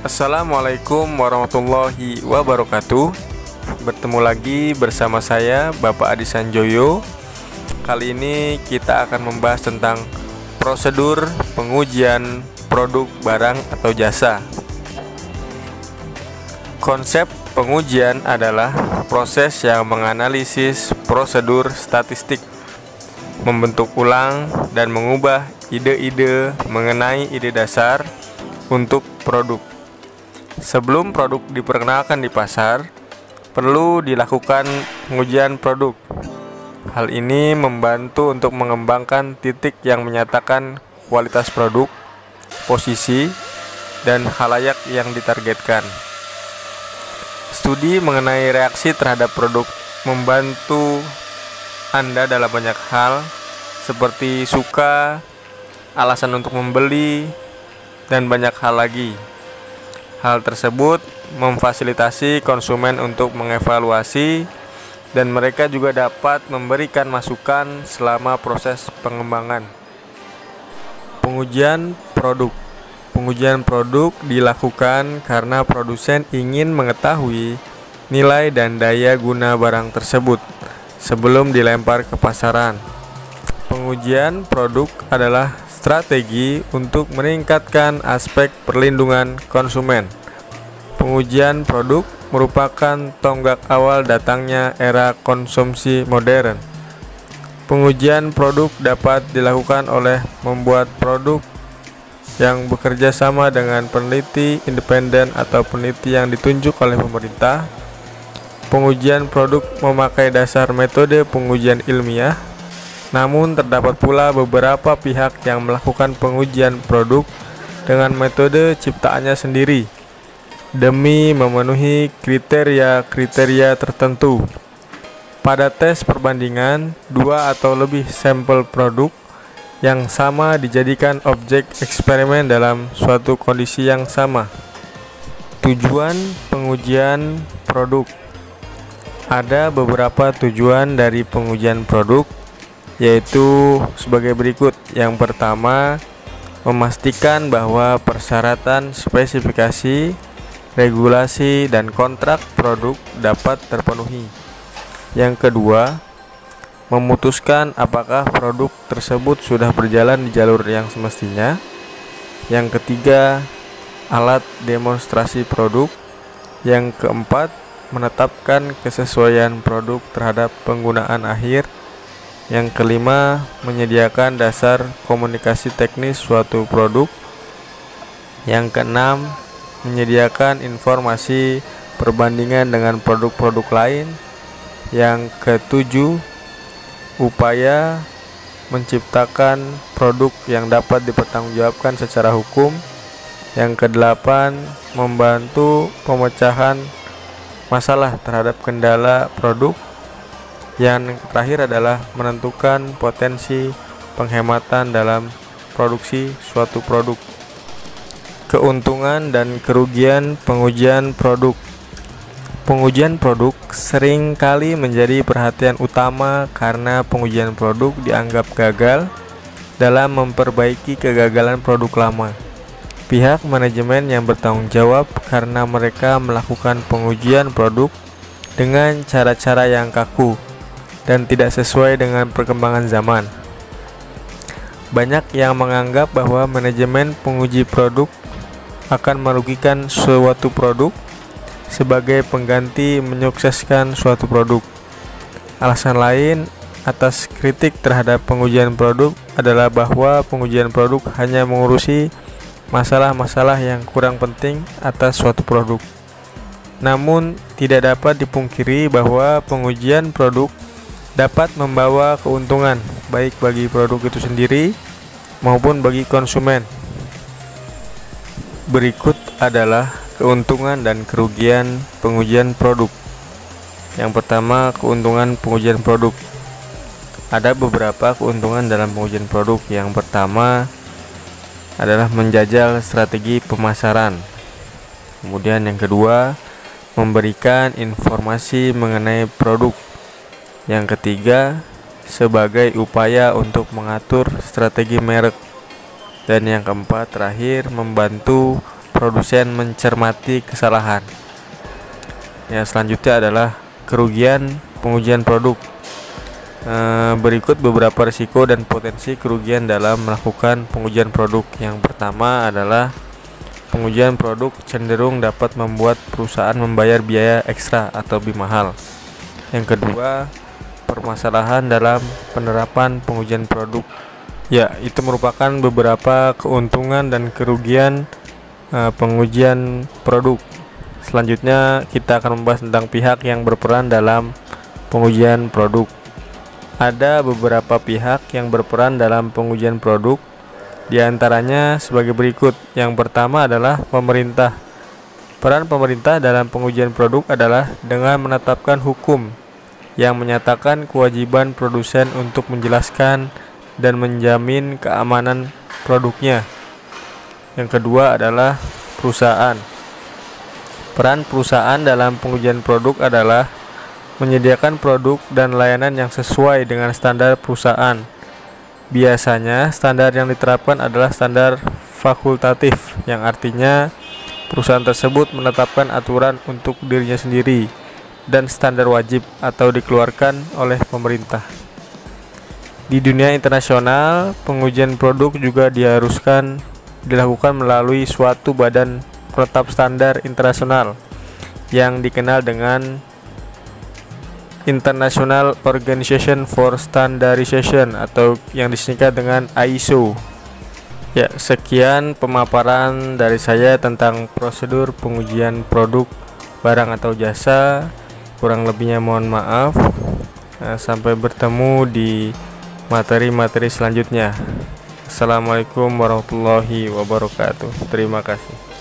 Assalamualaikum warahmatullahi wabarakatuh. Bertemu lagi bersama saya Bapak Adi Sanjoyo. Kali ini kita akan membahas tentang prosedur pengujian produk, barang, atau jasa. Konsep pengujian adalah proses yang menganalisis prosedur statistik, membentuk ulang dan mengubah ide-ide mengenai ide dasar untuk produk. Sebelum produk diperkenalkan di pasar, perlu dilakukan pengujian produk. Hal ini membantu untuk mengembangkan titik yang menyatakan kualitas produk, posisi, dan khalayak yang ditargetkan. Studi mengenai reaksi terhadap produk membantu Anda dalam banyak hal, seperti suka, alasan untuk membeli, dan banyak hal lagi. Hal tersebut memfasilitasi konsumen untuk mengevaluasi, dan mereka juga dapat memberikan masukan selama proses pengembangan. Pengujian produk. Pengujian produk dilakukan karena produsen ingin mengetahui nilai dan daya guna barang tersebut sebelum dilempar ke pasaran. Pengujian produk adalah strategi untuk meningkatkan aspek perlindungan konsumen. Pengujian produk merupakan tonggak awal datangnya era konsumsi modern. Pengujian produk dapat dilakukan oleh membuat produk yang bekerja sama dengan peneliti independen atau peneliti yang ditunjuk oleh pemerintah. Pengujian produk memakai dasar metode pengujian ilmiah. Namun terdapat pula beberapa pihak yang melakukan pengujian produk dengan metode ciptaannya sendiri demi memenuhi kriteria-kriteria tertentu. Pada tes perbandingan, 2 atau lebih sampel produk yang sama dijadikan objek eksperimen dalam suatu kondisi yang sama. Tujuan pengujian produk. Ada beberapa tujuan dari pengujian produk, yaitu sebagai berikut. Yang pertama, memastikan bahwa persyaratan spesifikasi, regulasi, dan kontrak produk dapat terpenuhi. Yang kedua, memutuskan apakah produk tersebut sudah berjalan di jalur yang semestinya. Yang ketiga, alat demonstrasi produk. Yang keempat, menetapkan kesesuaian produk terhadap penggunaan akhir. Yang kelima, menyediakan dasar komunikasi teknis suatu produk. Yang keenam, menyediakan informasi perbandingan dengan produk-produk lain. Yang ketujuh, upaya menciptakan produk yang dapat dipertanggungjawabkan secara hukum. Yang kedelapan, membantu pemecahan masalah terhadap kendala produk. Yang terakhir adalah menentukan potensi penghematan dalam produksi suatu produk. Keuntungan dan kerugian pengujian produk. Pengujian produk sering kali menjadi perhatian utama karena pengujian produk dianggap gagal dalam memperbaiki kegagalan produk lama. Pihak manajemen yang bertanggung jawab karena mereka melakukan pengujian produk dengan cara-cara yang kaku dan tidak sesuai dengan perkembangan zaman. Banyak yang menganggap bahwa manajemen penguji produk akan merugikan suatu produk sebagai pengganti menyukseskan suatu produk. Alasan lain atas kritik terhadap pengujian produk adalah bahwa pengujian produk hanya mengurusi masalah-masalah yang kurang penting atas suatu produk. Namun, tidak dapat dipungkiri bahwa pengujian produk dapat membawa keuntungan baik bagi produk itu sendiri maupun bagi konsumen. Berikut adalah keuntungan dan kerugian pengujian produk. Yang pertama, keuntungan pengujian produk. Ada beberapa keuntungan dalam pengujian produk. Yang pertama adalah menjajal strategi pemasaran. Kemudian yang kedua, memberikan informasi mengenai produk. Yang ketiga, sebagai upaya untuk mengatur strategi merek. Dan yang keempat terakhir, membantu produsen mencermati kesalahan. Yang selanjutnya adalah kerugian pengujian produk. Berikut beberapa risiko dan potensi kerugian dalam melakukan pengujian produk. Yang pertama adalah pengujian produk cenderung dapat membuat perusahaan membayar biaya ekstra atau lebih mahal. Yang kedua, permasalahan dalam penerapan pengujian produk. Ya, itu merupakan beberapa keuntungan dan kerugian pengujian produk. Selanjutnya kita akan membahas tentang pihak yang berperan dalam pengujian produk. Ada beberapa pihak yang berperan dalam pengujian produk, di antaranya sebagai berikut. Yang pertama adalah pemerintah. Peran pemerintah dalam pengujian produk adalah dengan menetapkan hukum yang menyatakan kewajiban produsen untuk menjelaskan dan menjamin keamanan produknya. Yang kedua adalah perusahaan. Peran perusahaan dalam pengujian produk adalah menyediakan produk dan layanan yang sesuai dengan standar perusahaan. Biasanya standar yang diterapkan adalah standar fakultatif, yang artinya perusahaan tersebut menetapkan aturan untuk dirinya sendiri, dan standar wajib atau dikeluarkan oleh pemerintah. Di dunia internasional, pengujian produk juga dilakukan melalui suatu badan penetap standar internasional yang dikenal dengan International Organization for Standardization atau yang disingkat dengan ISO. Ya, sekian pemaparan dari saya tentang prosedur pengujian produk, barang atau jasa. Kurang lebihnya mohon maaf. Sampai bertemu di materi-materi selanjutnya. Assalamualaikum warahmatullahi wabarakatuh. Terima kasih.